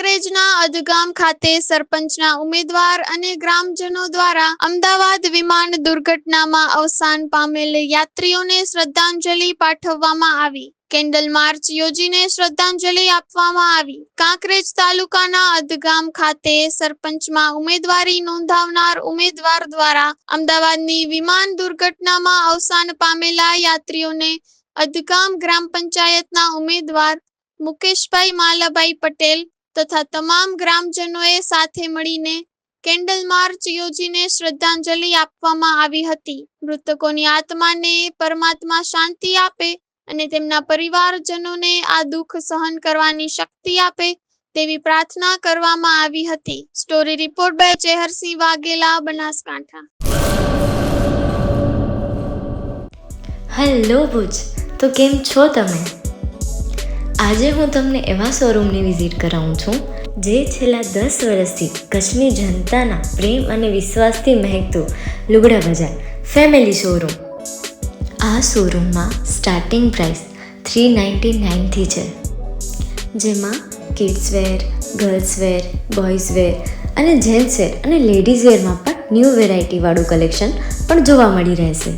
કાંકરેજના અધગામ ખાતે સરપંચના ઉમેદવાર અને ગ્રામજનો દ્વારા અમદાવાદ વિમાન દુર્ઘટનામાં અવસાન પામેલ યાત્રીઓને શ્રદ્ધાંજલિ પાઠવવામાં આવી. કેન્ડલ માર્ચ યોજીને શ્રદ્ધાંજલિ આપવામાં આવી. કાંકરેજ તાલુકાના અધગામ ખાતે સરપંચમાં ઉમેદવારી નોંધાવનાર ઉમેદવાર દ્વારા અમદાવાદની વિમાન દુર્ઘટનામાં અવસાન પામેલા યાત્રીઓને અધગામ ગ્રામ પંચાયતના ઉમેદવાર મુકેશભાઈ માલાભાઈ પટેલ તથા તમામ ગ્રામજનોએ સાથે મળીને કેન્ડલ માર્ચ યોજીને શ્રદ્ધાંજલિ આપવામાં આવી હતી. મૃતકોની આત્માને પરમાત્મા શાંતિ આપે અને તેમના પરિવારજનોને આ દુઃખ સહન કરવાની શક્તિ આપે તેવી પ્રાર્થના કરવામાં આવી હતી. Story report by Cheharsinh Vaghela, Banaskantha. Hello Bhuj, તો કેમ છો તમે? આજે હું તમને એવા શોરૂમની વિઝિટ કરાવું છું જે છેલ્લા 10 વર્ષથી કચ્છની જનતાના પ્રેમ અને વિશ્વાસથી મહેકતું લુગડા બજાર ફેમિલી શોરૂમ. આ શોરૂમમાં સ્ટાર્ટિંગ પ્રાઇસ 399થી છે, જેમાં kids wear, girls wear, boys wear અને જેન્ટ્સ વેર અને લેડીઝ વેરમાં પણ ન્યૂ વેરાયટીવાળું કલેક્શન પણ જોવા મળી રહેશે.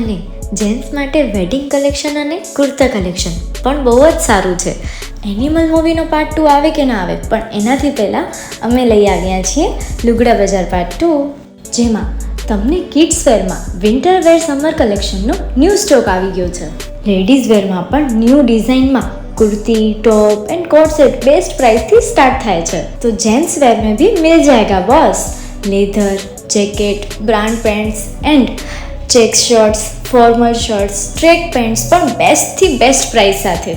અને જેન્ટ્સ માટે વેડિંગ કલેક્શન અને કુર્તા કલેક્શન પણ બહુ જ સારું છે. એનિમલ મૂવીનો પાર્ટ 2 આવે કે ના આવે, પણ એનાથી પહેલાં અમે લઈ આવ્યા છીએ લુગડા બજાર પાર્ટ 2, જેમાં તમને કિડ્સ વેરમાં વિન્ટર વેર સમર કલેક્શનનો ન્યૂ સ્ટોક આવી ગયો છે. લેડીઝ વેરમાં પણ ન્યૂ ડિઝાઇનમાં kurti, top and coat set best price थी स्टार्ट થાય છે. तो जेंट्स वेयर में भी मिल जाएगा boss. Leather, jacket, brand pants and check shirts, formal shirts, track pants પણ બેસ્ટથી બેસ્ટ પ્રાઇસ સાથે.